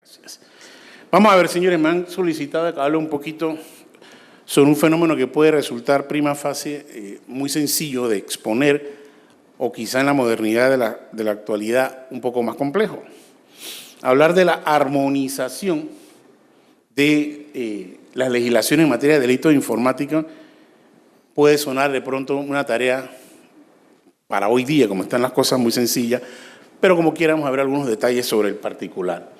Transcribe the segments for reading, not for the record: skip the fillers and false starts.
Gracias. Vamos a ver, señores, me han solicitado que hable un poquito sobre un fenómeno que puede resultar prima facie muy sencillo de exponer o quizá en la modernidad de la actualidad un poco más complejo. Hablar de la armonización de las legislaciones en materia de delitos informáticos puede sonar de pronto una tarea para hoy día, como están las cosas, muy sencillas, pero como quiera vamos a ver algunos detalles sobre el particular.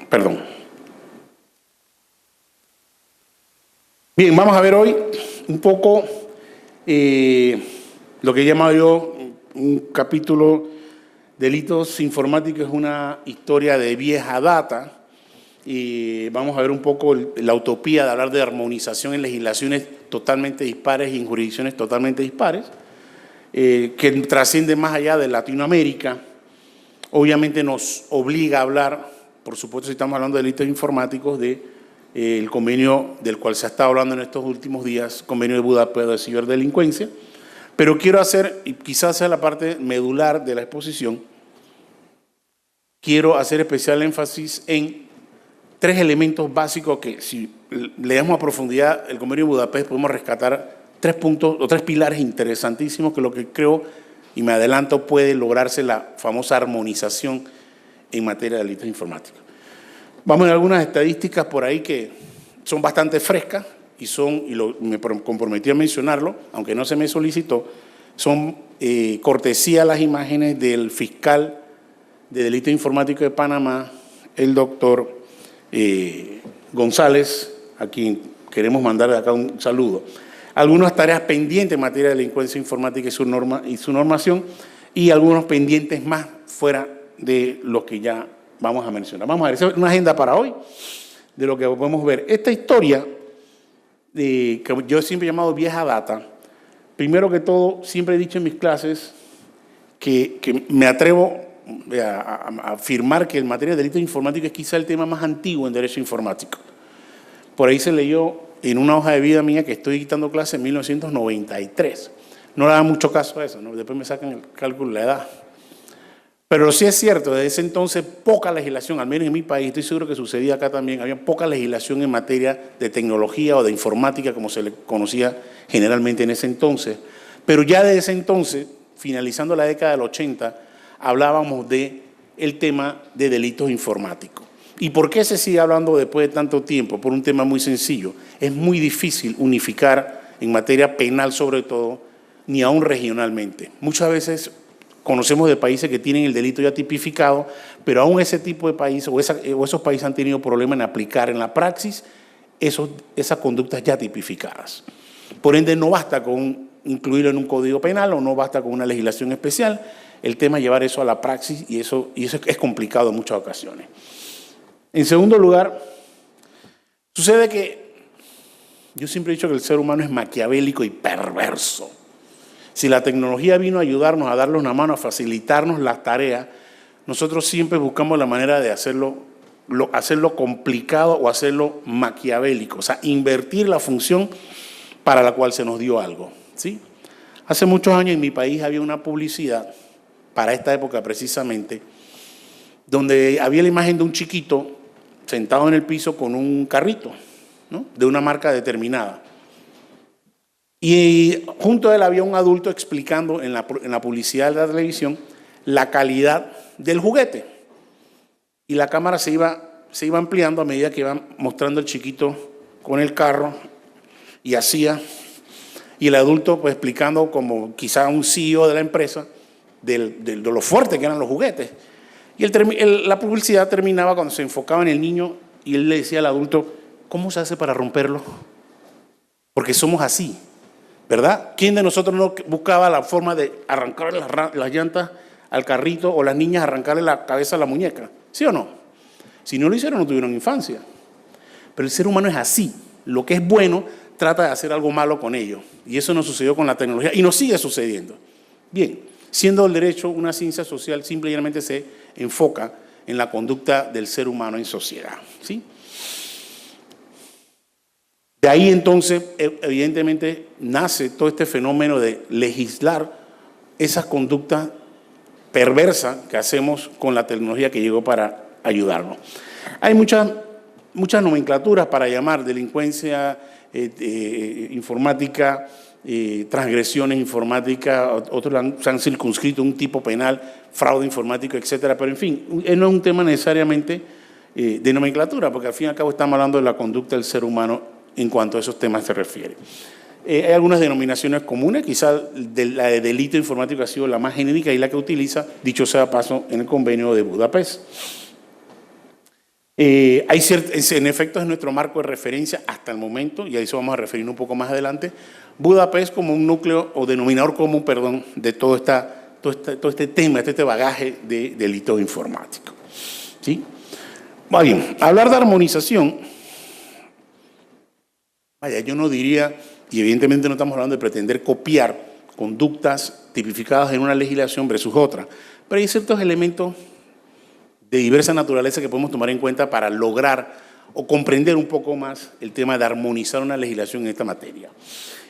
Perdón. Bien, vamos a ver hoy un poco lo que he llamado yo un capítulo delitos informáticos, es una historia de vieja data, y vamos a ver un poco la utopía de hablar de armonización en legislaciones totalmente dispares y en jurisdicciones totalmente dispares, que trasciende más allá de Latinoamérica. Obviamente nos obliga a hablar, por supuesto si estamos hablando de delitos informáticos, el convenio del cual se ha estado hablando en estos últimos días, convenio de Budapest de ciberdelincuencia, pero quiero hacer, y quizás sea la parte medular de la exposición, quiero hacer especial énfasis en tres elementos básicos que si le damos a profundidad el convenio de Budapest podemos rescatar tres puntos o tres pilares interesantísimos que lo que creo, y me adelanto, puede lograrse la famosa armonización en materia de delitos informáticos. Vamos a ver algunas estadísticas por ahí que son bastante frescas y me comprometí a mencionarlo, aunque no se me solicitó, son cortesía las imágenes del fiscal de delitos informáticos de Panamá, el doctor González, a quien queremos mandar de acá un saludo. Algunas tareas pendientes en materia de delincuencia informática y su normación, y algunos pendientes más fuera de los que ya vamos a mencionar. Vamos a ver, esa es una agenda para hoy de lo que podemos ver. Esta historia, que yo siempre he llamado vieja data, primero que todo, siempre he dicho en mis clases que me atrevo a afirmar que en materia de delitos informáticos es quizá el tema más antiguo en derecho informático. Por ahí se leyó en una hoja de vida mía que estoy dictando clase en 1993. No le da mucho caso a eso, ¿no? Después me sacan el cálculo de la edad. Pero sí es cierto, desde ese entonces poca legislación, al menos en mi país, estoy seguro que sucedía acá también, había poca legislación en materia de tecnología o de informática, como se le conocía generalmente en ese entonces. Pero ya desde ese entonces, finalizando la década del 80, hablábamos del tema de delitos informáticos. ¿Y por qué se sigue hablando después de tanto tiempo? Por un tema muy sencillo. Es muy difícil unificar en materia penal, sobre todo, ni aún regionalmente. Muchas veces conocemos de países que tienen el delito ya tipificado, pero aún ese tipo de países o esos países han tenido problemas en aplicar en la praxis esas conductas ya tipificadas. Por ende, no basta con incluirlo en un código penal o no basta con una legislación especial. El tema es llevar eso a la praxis y eso es complicado en muchas ocasiones. En segundo lugar, sucede que yo siempre he dicho que el ser humano es maquiavélico y perverso. Si la tecnología vino a ayudarnos, a darnos una mano, a facilitarnos las tareas, nosotros siempre buscamos la manera de hacerlo complicado o hacerlo maquiavélico, o sea, invertir la función para la cual se nos dio algo, ¿sí? Hace muchos años en mi país había una publicidad, para esta época precisamente, donde había la imagen de un chiquito sentado en el piso con un carrito, ¿no?, de una marca determinada. Y junto a él había un adulto explicando en la publicidad de la televisión la calidad del juguete. Y la cámara se iba ampliando a medida que iba mostrando el chiquito con el carro y y el adulto pues explicando como quizá un CEO de la empresa de lo fuerte que eran los juguetes. Y la publicidad terminaba cuando se enfocaba en el niño y él le decía al adulto, ¿cómo se hace para romperlo? Porque somos así, ¿verdad? ¿Quién de nosotros no buscaba la forma de arrancarle las llantas al carrito o las niñas arrancarle la cabeza a la muñeca? ¿Sí o no? Si no lo hicieron, no tuvieron infancia. Pero el ser humano es así. Lo que es bueno, trata de hacer algo malo con ello. Y eso nos sucedió con la tecnología y nos sigue sucediendo. Bien, siendo el derecho una ciencia social, simplemente se enfoca en la conducta del ser humano en sociedad, ¿sí? De ahí entonces, evidentemente, nace todo este fenómeno de legislar esas conductas perversa que hacemos con la tecnología que llegó para ayudarnos. Hay muchas nomenclaturas para llamar delincuencia informática, transgresiones informáticas, otros se han circunscrito un tipo penal, fraude informático, etcétera, pero en fin, no es un tema necesariamente de nomenclatura, porque al fin y al cabo estamos hablando de la conducta del ser humano en cuanto a esos temas se refiere. Hay algunas denominaciones comunes, quizás la de delito informático ha sido la más genérica y la que utiliza, dicho sea paso, en el convenio de Budapest. En efecto, es nuestro marco de referencia hasta el momento, y a eso vamos a referir un poco más adelante, Budapest como un núcleo o denominador común, perdón, de todo este tema, este bagaje de delitos informáticos. ¿Sí? Bien, hablar de armonización, vaya, yo no diría, y evidentemente no estamos hablando de pretender copiar conductas tipificadas en una legislación versus otra, pero hay ciertos elementos de diversa naturaleza que podemos tomar en cuenta para lograr o comprender un poco más el tema de armonizar una legislación en esta materia.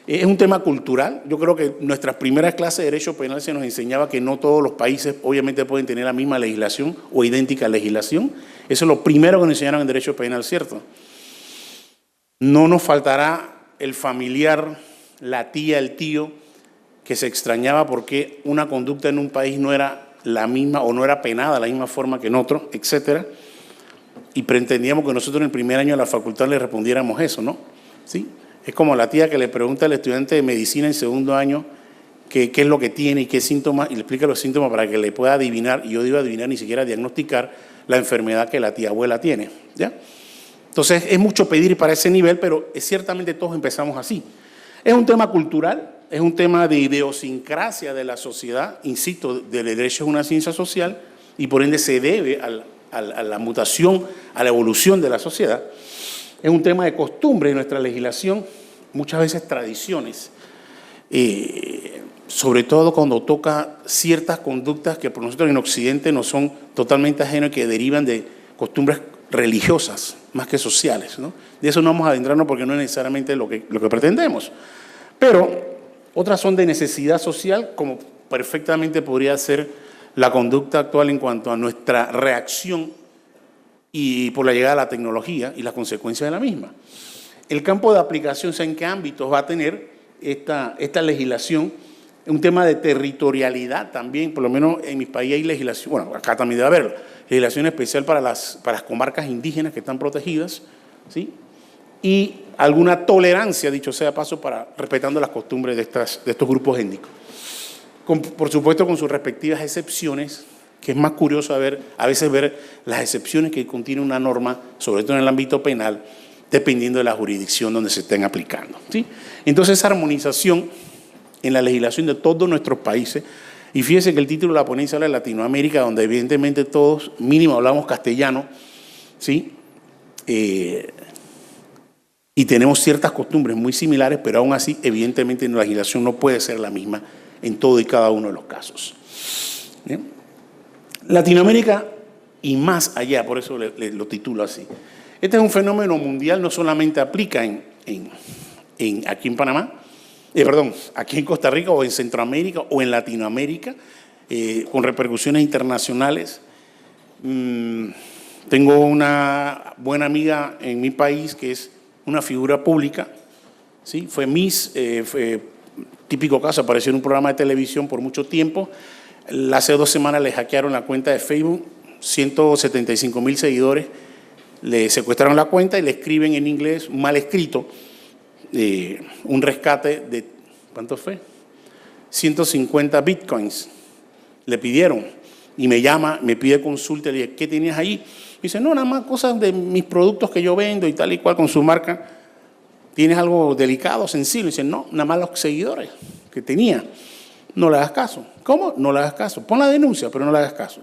Es un tema cultural. Yo creo que nuestras primeras clases de derecho penal se nos enseñaba que no todos los países obviamente pueden tener la misma legislación o idéntica legislación. Eso es lo primero que nos enseñaron en derecho penal, ¿cierto? No nos faltará el familiar, la tía, el tío, que se extrañaba porque una conducta en un país no era la misma o no era penada de la misma forma que en otro, etcétera. Y pretendíamos que nosotros en el primer año de la facultad le respondiéramos eso, ¿no? ¿Sí? Es como la tía que le pregunta al estudiante de medicina en segundo año qué es lo que tiene y qué síntomas, y le explica los síntomas para que le pueda adivinar, y yo digo adivinar, ni siquiera diagnosticar la enfermedad que la tía abuela tiene, ¿ya? Entonces, es mucho pedir para ese nivel, pero ciertamente todos empezamos así. Es un tema cultural, es un tema de idiosincrasia de la sociedad, insisto, el derecho es una ciencia social y por ende se debe a la mutación, a la evolución de la sociedad. Es un tema de costumbre en nuestra legislación, muchas veces tradiciones, sobre todo cuando toca ciertas conductas que por nosotros en Occidente no son totalmente ajenas, que derivan de costumbres religiosas más que sociales, ¿no? De eso no vamos a adentrarnos porque no es necesariamente lo que pretendemos. Pero otras son de necesidad social, como perfectamente podría ser la conducta actual en cuanto a nuestra reacción y por la llegada de la tecnología y las consecuencias de la misma. El campo de aplicación, o sea, en qué ámbitos va a tener esta legislación, un tema de territorialidad también, por lo menos en mi país hay legislación, bueno, acá también debe haberlo, legislación especial para las comarcas indígenas que están protegidas, ¿sí? Y alguna tolerancia, dicho sea paso, para respetando las costumbres de estos grupos étnicos. Por supuesto, con sus respectivas excepciones, que es más curioso a veces ver las excepciones que contiene una norma, sobre todo en el ámbito penal, dependiendo de la jurisdicción donde se estén aplicando, ¿sí? Entonces, esa armonización en la legislación de todos nuestros países, y fíjese que el título de la ponencia habla de Latinoamérica, donde evidentemente todos mínimo hablamos castellano, ¿sí? Y tenemos ciertas costumbres muy similares, pero aún así, evidentemente, la legislación no puede ser la misma en todo y cada uno de los casos. ¿Bien? Latinoamérica y más allá, por eso lo titulo así. Este es un fenómeno mundial, no solamente aplica aquí en Panamá, aquí en Costa Rica o en Centroamérica o en Latinoamérica, con repercusiones internacionales. Tengo una buena amiga en mi país que es una figura pública, ¿sí? Fue Miss, típico caso, apareció en un programa de televisión por mucho tiempo. Hace 2 semanas le hackearon la cuenta de Facebook, 175,000 seguidores, le secuestraron la cuenta y le escriben en inglés, mal escrito, un rescate de, ¿cuánto fue? 150 bitcoins. Le pidieron y me llama, me pide consulta, le dije, ¿qué tenías ahí? Dice, no, nada más cosas de mis productos que yo vendo y tal y cual con su marca. ¿Tienes algo delicado, sensible? Dice, no, nada más los seguidores que tenía. No le hagas caso. ¿Cómo? No le hagas caso. Pon la denuncia, pero no le hagas caso.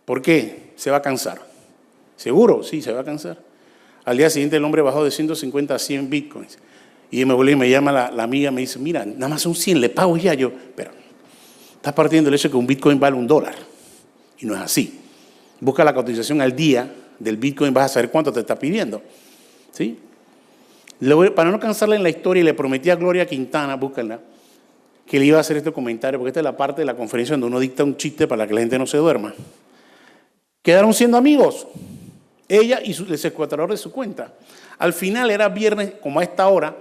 ¿Por qué? Se va a cansar. ¿Seguro? Sí, se va a cansar. Al día siguiente el hombre bajó de 150 a 100 bitcoins. Y me llama la amiga, me dice, mira, nada más son 100, le pago ya. Yo, pero estás partiendo del hecho de que un bitcoin vale $1. Y no es así. Busca la cotización al día del bitcoin, vas a saber cuánto te está pidiendo. ¿Sí? Para no cansarle en la historia, le prometí a Gloria Quintana, búscala, que le iba a hacer este comentario, porque esta es la parte de la conferencia donde uno dicta un chiste para que la gente no se duerma. Quedaron siendo amigos, ella y el secuestrador de su cuenta. Al final era viernes, como a esta hora,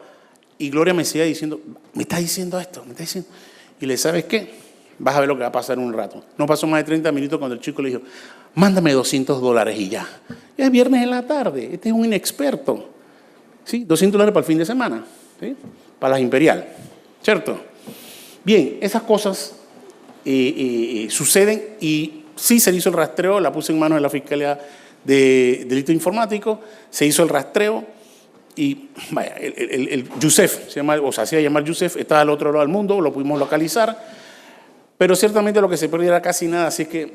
y Gloria me seguía diciendo, me está diciendo esto, me está diciendo. Y le, ¿sabes qué? Vas a ver lo que va a pasar en un rato. No pasó más de 30 minutos cuando el chico le dijo, mándame $200 y ya. Ya es viernes en la tarde, este es un inexperto. ¿Sí? $200 para el fin de semana, ¿sí? Para las Imperial, ¿cierto? Bien, esas cosas suceden y sí se hizo el rastreo, la puse en manos de la Fiscalía de Delito Informático, se hizo el rastreo y vaya, el Yusef, se hacía llamar Yusef, estaba al otro lado del mundo, lo pudimos localizar, pero ciertamente lo que se perdió era casi nada, así es que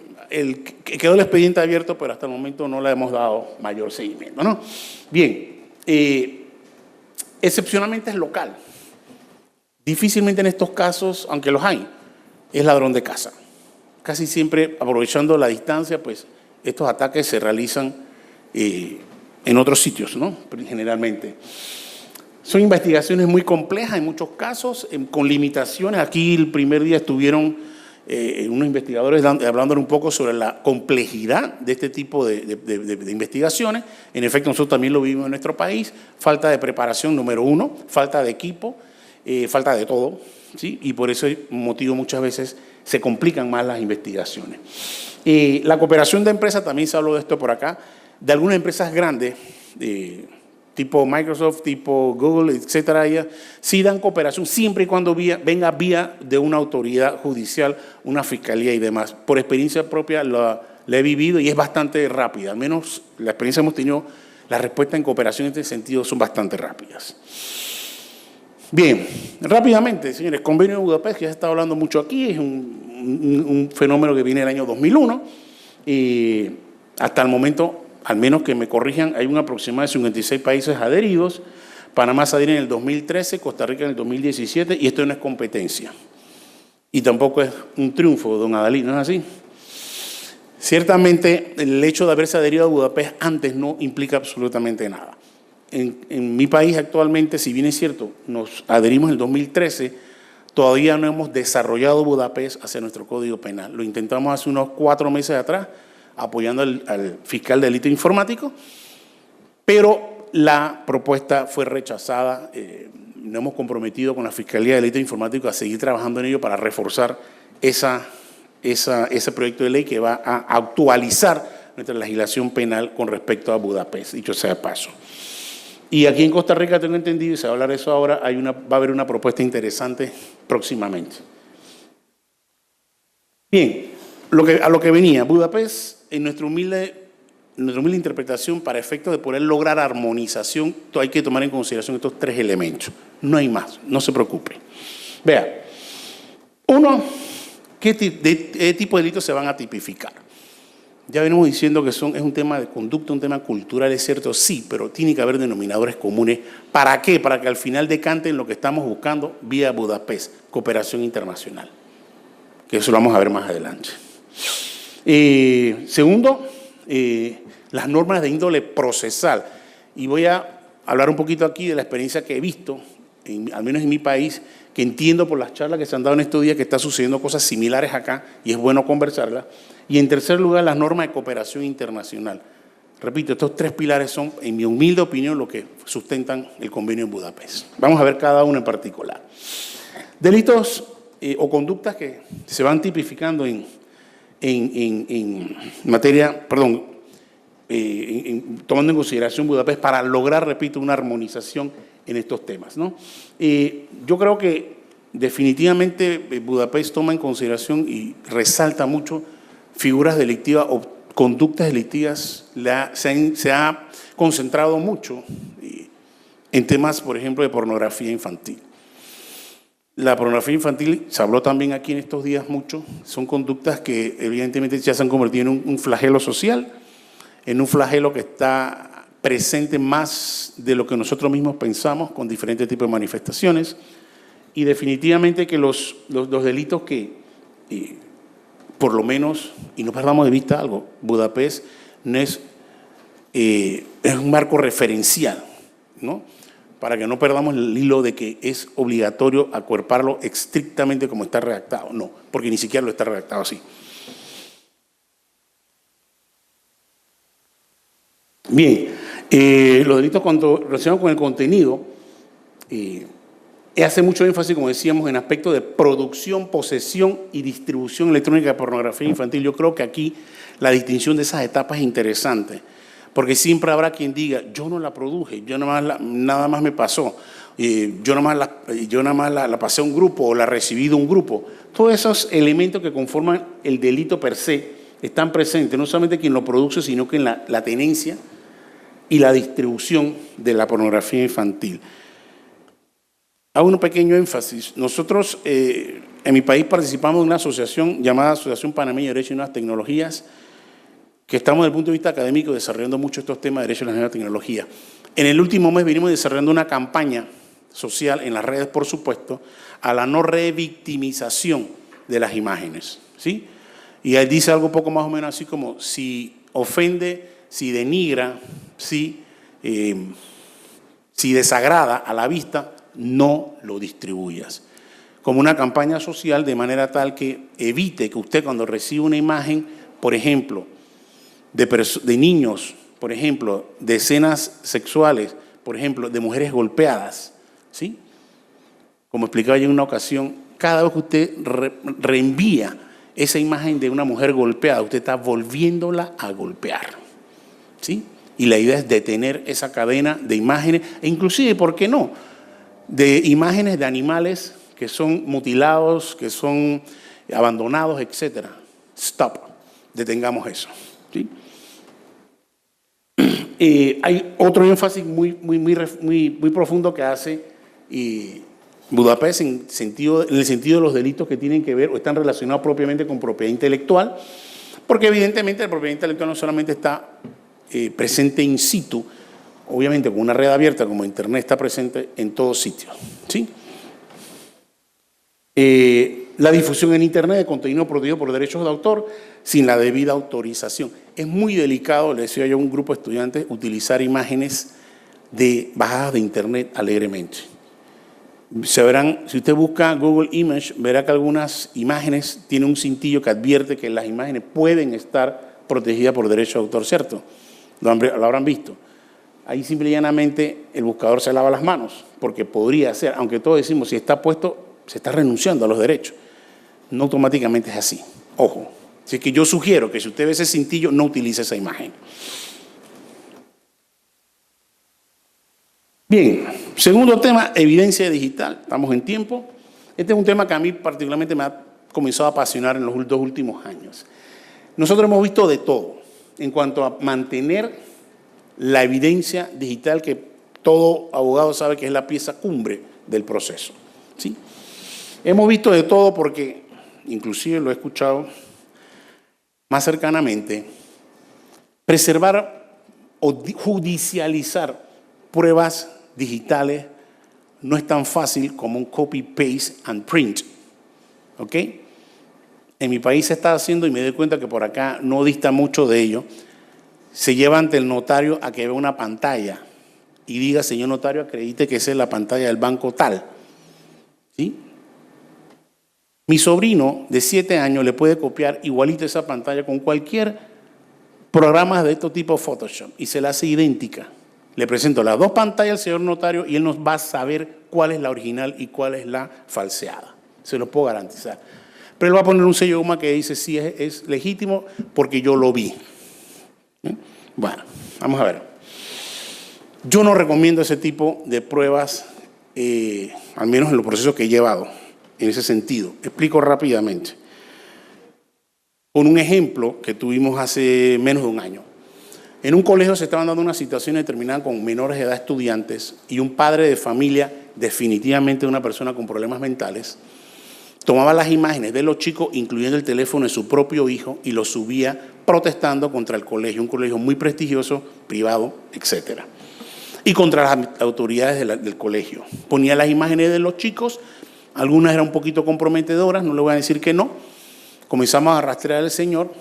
quedó el expediente abierto, pero hasta el momento no le hemos dado mayor seguimiento, ¿no? Bien, excepcionalmente es local. Difícilmente en estos casos, aunque los hay, es ladrón de casa. Casi siempre, aprovechando la distancia, pues estos ataques se realizan en otros sitios, ¿no? Generalmente. Son investigaciones muy complejas en muchos casos, con limitaciones. Aquí el primer día estuvieron unos investigadores hablando un poco sobre la complejidad de este tipo de investigaciones. En efecto, nosotros también lo vivimos en nuestro país. Falta de preparación, número uno, falta de equipo, falta de todo, ¿sí? Y por ese motivo muchas veces se complican más las investigaciones. La cooperación de empresas, también se habló de esto por acá, de algunas empresas grandes, tipo Microsoft, tipo Google, etcétera, ellas sí dan cooperación siempre y cuando venga vía de una autoridad judicial, una fiscalía y demás. Por experiencia propia la he vivido y es bastante rápida, al menos la experiencia hemos tenido, la respuesta en cooperación en este sentido son bastante rápidas. Bien, rápidamente, señores, convenio de Budapest, que ya se está hablando mucho aquí, es un fenómeno que viene del año 2001 y hasta el momento, al menos que me corrijan, hay un aproximado de 56 países adheridos. Panamá se adhiere en el 2013, Costa Rica en el 2017 y esto no es competencia. Y tampoco es un triunfo, don Adalí, ¿no es así? Ciertamente, el hecho de haberse adherido a Budapest antes no implica absolutamente nada. En mi país actualmente, si bien es cierto, nos adherimos en el 2013, todavía no hemos desarrollado Budapest hacia nuestro Código Penal. Lo intentamos hace unos 4 meses atrás, apoyando al fiscal de delito informático, pero la propuesta fue rechazada. Nos hemos comprometido con la Fiscalía de Delito Informático a seguir trabajando en ello para reforzar ese proyecto de ley que va a actualizar nuestra legislación penal con respecto a Budapest, dicho sea de paso. Y aquí en Costa Rica, tengo entendido, y se va a hablar de eso ahora, va a haber una propuesta interesante próximamente. Bien, a lo que venía, Budapest, en nuestra humilde interpretación, para efectos de poder lograr armonización, hay que tomar en consideración estos 3 elementos. No hay más, no se preocupe. Vea, uno, ¿qué tipo de delitos se van a tipificar? Ya venimos diciendo que es un tema de conducta, un tema cultural, es cierto, sí, pero tiene que haber denominadores comunes. ¿Para qué? Para que al final decanten lo que estamos buscando vía Budapest, cooperación internacional. Que eso lo vamos a ver más adelante. Segundo, las normas de índole procesal. Y voy a hablar un poquito aquí de la experiencia que he visto, al menos en mi país, que entiendo por las charlas que se han dado en estos días que está sucediendo cosas similares acá y es bueno conversarlas. Y en tercer lugar, las normas de cooperación internacional. Repito, estos 3 pilares son, en mi humilde opinión, lo que sustentan el convenio en Budapest. Vamos a ver cada uno en particular. Delitos o conductas que se van tipificando en materia, tomando en consideración Budapest para lograr, repito, una armonización en estos temas, ¿no? Yo creo que definitivamente Budapest toma en consideración y resalta mucho figuras delictivas o conductas delictivas. Se ha concentrado mucho en temas, por ejemplo, de pornografía infantil. La pornografía infantil, se habló también aquí en estos días mucho, son conductas que evidentemente ya se han convertido en un flagelo social, en un flagelo que está presente más de lo que nosotros mismos pensamos con diferentes tipos de manifestaciones y definitivamente que los delitos que, por lo menos, y no perdamos de vista algo, Budapest no es un marco referencial, ¿no? para que no perdamos el hilo de que es obligatorio acuerparlo estrictamente como está redactado. No, porque ni siquiera lo está redactado así. Bien, los delitos relacionados con el contenido hace mucho énfasis, como decíamos, en aspectos de producción, posesión y distribución electrónica de pornografía infantil. Yo creo que aquí la distinción de esas etapas es interesante, porque siempre habrá quien diga, yo no la produje, yo nada más me pasó, yo nada más la pasé a un grupo o la recibí de un grupo. Todos esos elementos que conforman el delito per se están presentes, no solamente quien lo produce, sino que en la tenencia y la distribución de la pornografía infantil. Hago un pequeño énfasis. Nosotros en mi país participamos de una asociación llamada Asociación Panameña de Derecho y Nuevas Tecnologías, que estamos desde el punto de vista académico desarrollando mucho estos temas de derecho a las nuevas tecnologías. En el último mes venimos desarrollando una campaña social en las redes, por supuesto, a la no revictimización de las imágenes, ¿sí? Y él dice algo poco más o menos así como, si ofende, si denigra, si desagrada a la vista, no lo distribuyas. Como una campaña social de manera tal que evite que usted cuando reciba una imagen, por ejemplo, de niños, por ejemplo, de escenas sexuales, por ejemplo, de mujeres golpeadas, ¿sí? Como explicaba yo en una ocasión, cada vez que usted reenvía esa imagen de una mujer golpeada, usted está volviéndola a golpear, ¿sí? Y la idea es detener esa cadena de imágenes, e inclusive, ¿por qué no?, de imágenes de animales que son mutilados, que son abandonados, etc. Stop, detengamos eso, ¿sí? Hay otro énfasis muy profundo que hace Budapest en el sentido de los delitos que tienen que ver o están relacionados propiamente con propiedad intelectual, porque evidentemente la propiedad intelectual no solamente está presente in situ, obviamente con una red abierta como Internet está presente en todos sitios, ¿sí? La difusión en Internet de contenido protegido por derechos de autor sin la debida autorización. Es muy delicado, le decía yo a un grupo de estudiantes, utilizar imágenes bajadas de Internet alegremente. Se verán, si usted busca Google Image, verá que algunas imágenes tienen un cintillo que advierte que las imágenes pueden estar protegidas por derechos de autor, ¿cierto? Lo habrán visto. Ahí simple y llanamente el buscador se lava las manos, porque podría ser, aunque todos decimos, si está puesto, se está renunciando a los derechos. No automáticamente es así. Ojo. Así que yo sugiero que si usted ve ese cintillo, no utilice esa imagen. Bien, segundo tema, evidencia digital. Estamos en tiempo. Este es un tema que a mí particularmente me ha comenzado a apasionar en los 2 últimos años. Nosotros hemos visto de todo en cuanto a mantener la evidencia digital, que todo abogado sabe que es la pieza cumbre del proceso, ¿sí? Hemos visto de todo porque, inclusive lo he escuchado más cercanamente, preservar o judicializar pruebas digitales no es tan fácil como un copy, paste and print, ¿ok? En mi país se está haciendo, y me doy cuenta que por acá no dista mucho de ello. Se lleva ante el notario a que vea una pantalla y diga, señor notario, acredite que esa es la pantalla del banco tal, ¿sí? Mi sobrino de 7 años le puede copiar igualito esa pantalla con cualquier programa de este tipo Photoshop y se la hace idéntica. Le presento las 2 pantallas al señor notario y él nos va a saber cuál es la original y cuál es la falseada. Se lo puedo garantizar. Pero él va a poner un sello de goma que dice, sí, es legítimo porque yo lo vi. Bueno, vamos a ver. Yo no recomiendo ese tipo de pruebas, al menos en los procesos que he llevado, en ese sentido. Explico rápidamente. Con un ejemplo que tuvimos hace menos de un año. En un colegio se estaban dando una situación determinada con menores de edad estudiantes y un padre de familia, definitivamente una persona con problemas mentales, tomaba las imágenes de los chicos, incluyendo el teléfono de su propio hijo, y lo subía protestando contra el colegio, un colegio muy prestigioso, privado, etc. Y contra las autoridades del colegio. Ponía las imágenes de los chicos, algunas eran un poquito comprometedoras, no le voy a decir que no. Comenzamos a rastrear al señor,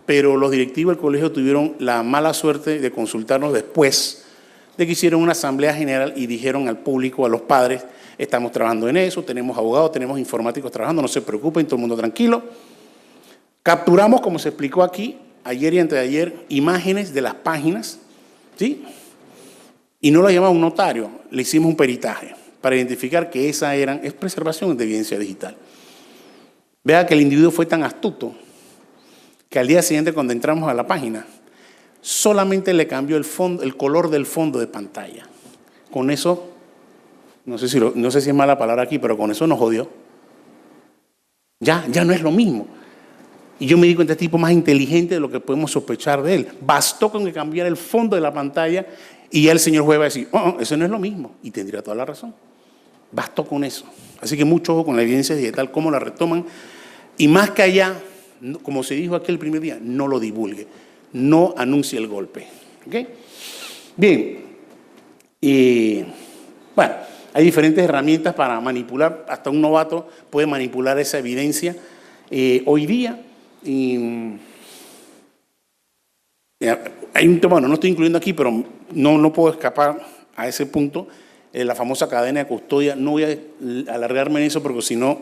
pero los directivos del colegio tuvieron la mala suerte de consultarnos después de que hicieron una asamblea general y dijeron al público, a los padres, estamos trabajando en eso, tenemos abogados, tenemos informáticos trabajando, no se preocupen, todo el mundo tranquilo. Capturamos, como se explicó aquí, ayer y antes de ayer, imágenes de las páginas, ¿sí? Y no lo llamamos un notario, le hicimos un peritaje para identificar que es preservación de evidencia digital. Vea que el individuo fue tan astuto que al día siguiente, cuando entramos a la página, solamente le cambió el color del fondo de pantalla. Con eso, no sé si es mala palabra aquí, pero con eso nos jodió. Ya no es lo mismo. Y yo me di cuenta, este tipo más inteligente de lo que podemos sospechar de él. Bastó con que cambiara el fondo de la pantalla y ya el señor juez va a decir, eso no es lo mismo. Y tendría toda la razón. Bastó con eso. Así que mucho ojo con la evidencia digital, cómo la retoman. Y más que allá, como se dijo aquí el primer día, no lo divulgue. No anuncie el golpe. ¿Okay? Bien. Bueno, hay diferentes herramientas para manipular. Hasta un novato puede manipular esa evidencia. Hoy día, hay un tema, no estoy incluyendo aquí, pero no puedo escapar a ese punto. La famosa cadena de custodia. No voy a alargarme en eso porque si no,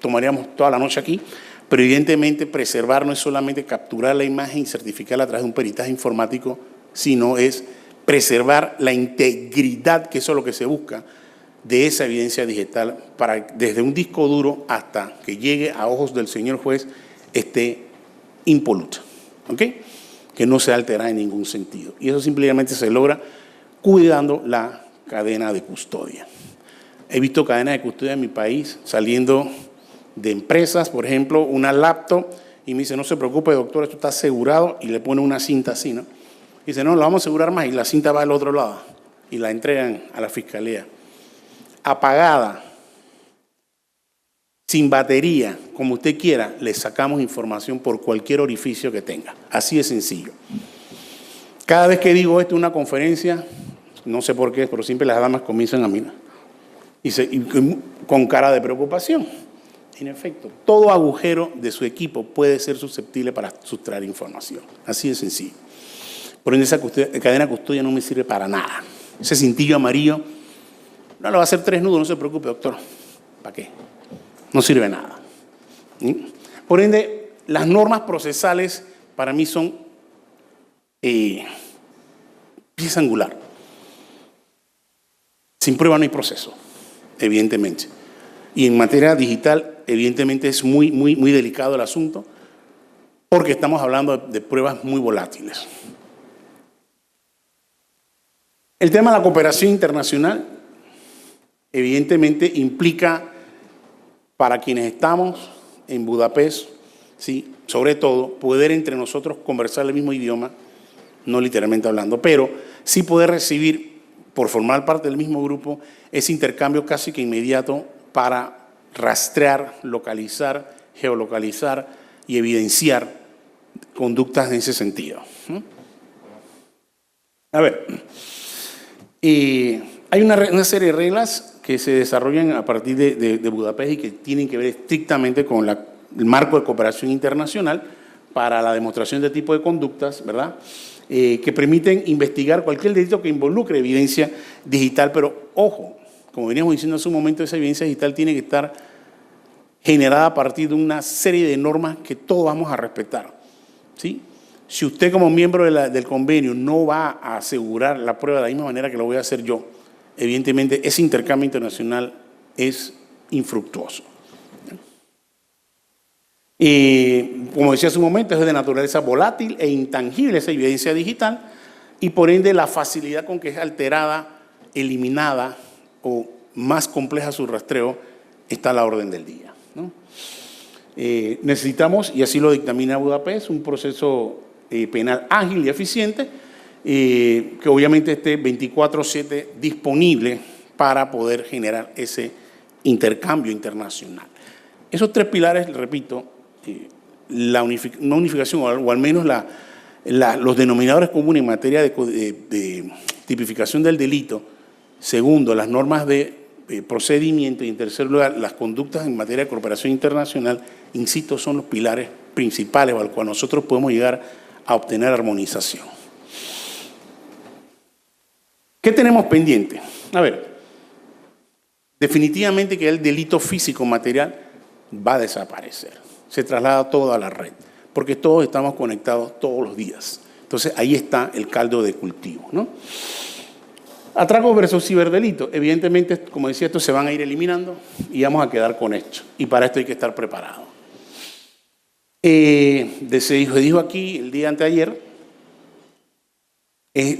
tomaríamos toda la noche aquí. Pero evidentemente preservar no es solamente capturar la imagen y certificarla a través de un peritaje informático, sino es preservar la integridad, que eso es lo que se busca, de esa evidencia digital para desde un disco duro hasta que llegue a ojos del señor juez esté impoluta, ¿ok? Que no se altera en ningún sentido. Y eso simplemente se logra cuidando la cadena de custodia. He visto cadenas de custodia en mi país saliendo de empresas, por ejemplo, una laptop, y me dice, no se preocupe, doctor, esto está asegurado, y le pone una cinta así, ¿no? Y dice, no, lo vamos a asegurar más, y la cinta va al otro lado, y la entregan a la fiscalía. Apagada, sin batería, como usted quiera, le sacamos información por cualquier orificio que tenga. Así de sencillo. Cada vez que digo esto en una conferencia, no sé por qué, pero siempre las damas comienzan a mirar. Y con cara de preocupación. En efecto, todo agujero de su equipo puede ser susceptible para sustraer información. Así de sencillo. Por ende, esa cadena de custodia no me sirve para nada. Ese cintillo amarillo, no lo va a hacer 3 nudos, no se preocupe, doctor. ¿Para qué? No sirve de nada. Por ende, las normas procesales para mí son pieza angular. Sin prueba no hay proceso, evidentemente. Y en materia digital, evidentemente es muy delicado el asunto porque estamos hablando de pruebas muy volátiles. El tema de la cooperación internacional, evidentemente implica para quienes estamos en Budapest, ¿sí? Sobre todo, poder entre nosotros conversar el mismo idioma, no literalmente hablando, pero sí poder recibir, por formar parte del mismo grupo, ese intercambio casi que inmediato para rastrear, localizar, geolocalizar y evidenciar conductas en ese sentido. A ver, hay una serie de reglas que se desarrollan a partir de Budapest y que tienen que ver estrictamente con el marco de cooperación internacional para la demostración de tipo de conductas, ¿verdad? Que permiten investigar cualquier delito que involucre evidencia digital, pero ojo, como veníamos diciendo hace un momento, esa evidencia digital tiene que estar generada a partir de una serie de normas que todos vamos a respetar, ¿sí? Si usted como miembro del convenio no va a asegurar la prueba de la misma manera que lo voy a hacer yo, evidentemente ese intercambio internacional es infructuoso. Y como decía hace un momento, es de naturaleza volátil e intangible esa evidencia digital y por ende la facilidad con que es alterada, eliminada o más compleja su rastreo está a la orden del día, ¿no? Necesitamos, y así lo dictamina Budapest, un proceso penal ágil y eficiente que obviamente esté 24/7 disponible para poder generar ese intercambio internacional. Esos 3 pilares, repito, no unificación o al menos los denominadores comunes en materia de tipificación del delito. Segundo, las normas de procedimiento y en tercer lugar, las conductas en materia de cooperación internacional, insisto, son los pilares principales al cual nosotros podemos llegar a obtener armonización. ¿Qué tenemos pendiente? A ver, definitivamente que el delito físico material va a desaparecer. Se traslada todo a la red, porque todos estamos conectados todos los días. Entonces, ahí está el caldo de cultivo, ¿no? Atraco versus ciberdelito. Evidentemente, como decía, estos se van a ir eliminando y vamos a quedar con esto. Y para esto hay que estar preparado. Se dijo aquí el día anteayer,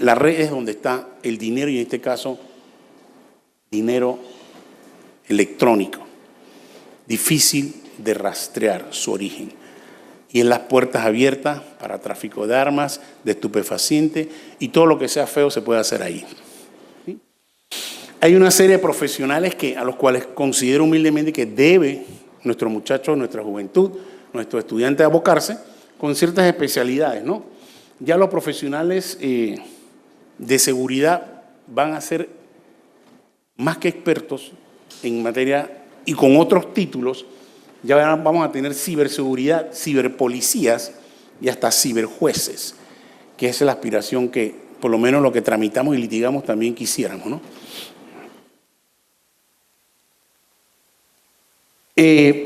la red es donde está el dinero y en este caso, dinero electrónico. Difícil de rastrear su origen. Y en las puertas abiertas para tráfico de armas, de estupefacientes y todo lo que sea feo se puede hacer ahí. ¿Sí? Hay una serie de profesionales a los cuales considero humildemente que debe nuestro muchacho, nuestra juventud, nuestro estudiante abocarse con ciertas especialidades, ¿no? Ya los profesionales de seguridad van a ser más que expertos en materia y con otros títulos. Ya vamos a tener ciberseguridad, ciberpolicías y hasta ciberjueces, que es la aspiración que, por lo menos lo que tramitamos y litigamos, también quisiéramos, ¿no?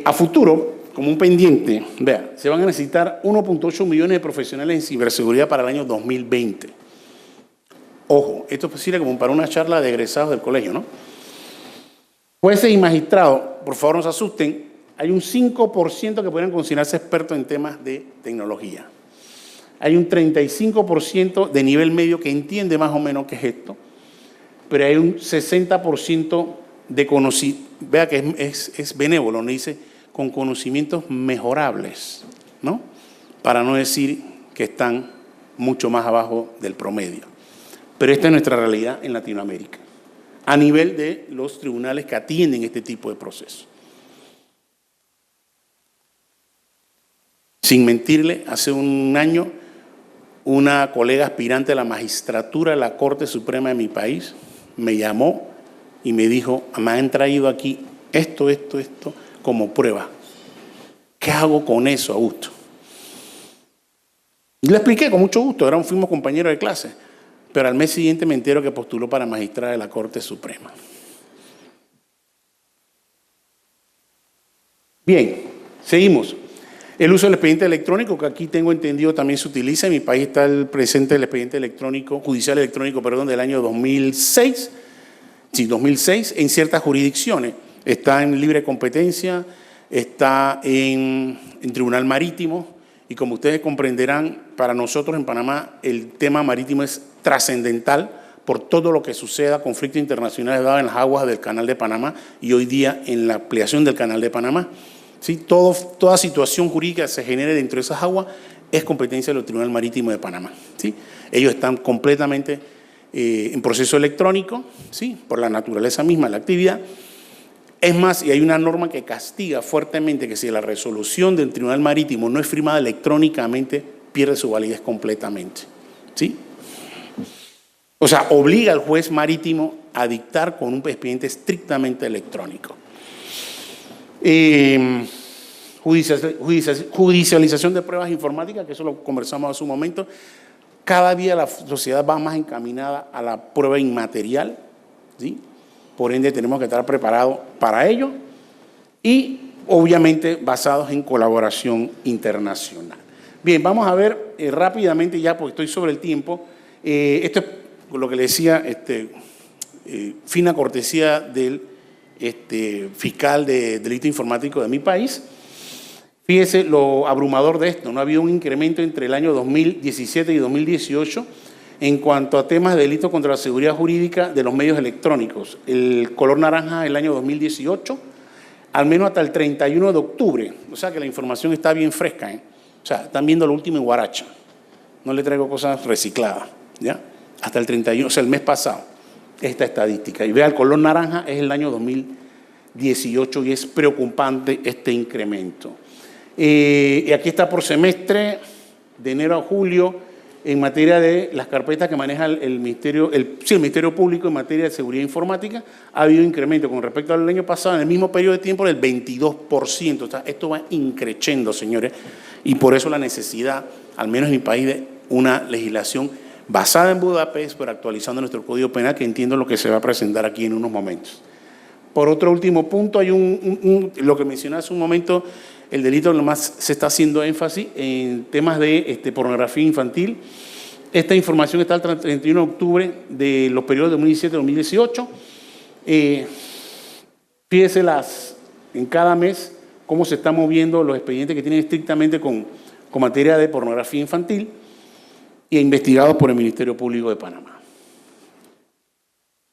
A futuro, como un pendiente, vea, se van a necesitar 1.8 millones de profesionales en ciberseguridad para el año 2020. Ojo, esto sirve como para una charla de egresados del colegio, ¿no? Jueces y magistrados, por favor no se asusten, hay un 5% que podrían considerarse expertos en temas de tecnología. Hay un 35% de nivel medio que entiende más o menos qué es esto, pero hay un 60% de conocimiento, vea que es benévolo, no dice con conocimientos mejorables, ¿no? Para no decir que están mucho más abajo del promedio. Pero esta es nuestra realidad en Latinoamérica, a nivel de los tribunales que atienden este tipo de procesos. Sin mentirle, hace un año, una colega aspirante a la magistratura de la Corte Suprema de mi país me llamó y me dijo, me han traído aquí esto, como prueba. ¿Qué hago con eso, Augusto? Y le expliqué con mucho gusto, fuimos compañeros de clase, pero al mes siguiente me entero que postuló para magistrada de la Corte Suprema. Bien, seguimos. El uso del expediente electrónico, que aquí tengo entendido también se utiliza. En mi país está el presente del expediente electrónico, judicial electrónico, del año 2006. Sí, 2006, en ciertas jurisdicciones. Está en libre competencia, está en tribunal marítimo. Y como ustedes comprenderán, para nosotros en Panamá el tema marítimo es trascendental por todo lo que suceda, conflictos internacionales dados en las aguas del Canal de Panamá y hoy día en la ampliación del Canal de Panamá. ¿Sí? Toda situación jurídica que se genere dentro de esas aguas es competencia del Tribunal Marítimo de Panamá. ¿Sí? Ellos están completamente en proceso electrónico, ¿sí? Por la naturaleza misma de la actividad. Es más, y hay una norma que castiga fuertemente que si la resolución del Tribunal Marítimo no es firmada electrónicamente, pierde su validez completamente. ¿Sí? O sea, obliga al juez marítimo a dictar con un expediente estrictamente electrónico. Judicialización de pruebas informáticas, que eso lo conversamos hace un momento. Cada día la sociedad va más encaminada a la prueba inmaterial, ¿sí? Por ende tenemos que estar preparados para ello y obviamente basados en colaboración internacional. Bien, vamos a ver rápidamente ya, porque estoy sobre el tiempo. Esto es lo que le decía, fina cortesía del fiscal de delito informático de mi país. Fíjese lo abrumador de esto, no ha habido un incremento entre el año 2017 y 2018 en cuanto a temas de delito contra la seguridad jurídica de los medios electrónicos. El color naranja el año 2018, al menos hasta el 31 de octubre, o sea que la información está bien fresca, ¿eh? O sea, están viendo lo último en Guaracha, no le traigo cosas recicladas, ¿ya? Hasta el 31, o sea, el mes pasado, esta estadística. Y vea, el color naranja es el año 2018 y es preocupante este incremento. Y aquí está por semestre, de enero a julio, en materia de las carpetas que maneja el Ministerio Público en materia de seguridad informática, ha habido incremento con respecto al año pasado, en el mismo periodo de tiempo, del 22%. O sea, esto va increciendo, señores, y por eso la necesidad, al menos en mi país, de una legislación basada en Budapest, pero actualizando nuestro Código Penal, que entiendo lo que se va a presentar aquí en unos momentos. Por otro último punto, hay lo que mencioné hace un momento, el delito lo más se está haciendo énfasis en temas de pornografía infantil. Esta información está el 31 de octubre de los periodos de 2017-2018. Fíjese en cada mes cómo se están moviendo los expedientes que tienen estrictamente con materia de pornografía infantil y investigados por el Ministerio Público de Panamá.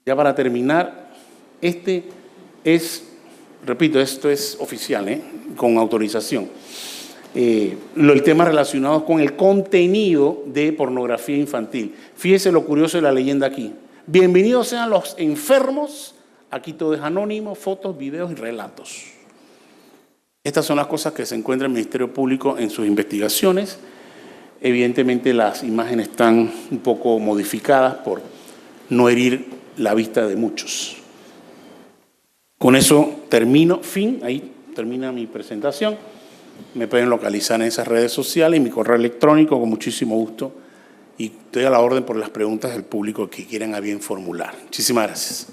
Ya para terminar, repito, esto es oficial, con autorización. El tema relacionado con el contenido de pornografía infantil. Fíjese lo curioso de la leyenda aquí. Bienvenidos sean los enfermos. Aquí todo es anónimo, fotos, videos y relatos. Estas son las cosas que se encuentra el Ministerio Público en sus investigaciones. Evidentemente las imágenes están un poco modificadas por no herir la vista de muchos. Con eso termino, ahí termina mi presentación. Me pueden localizar en esas redes sociales y mi correo electrónico con muchísimo gusto. Y estoy a la orden por las preguntas del público que quieran a bien formular. Muchísimas gracias.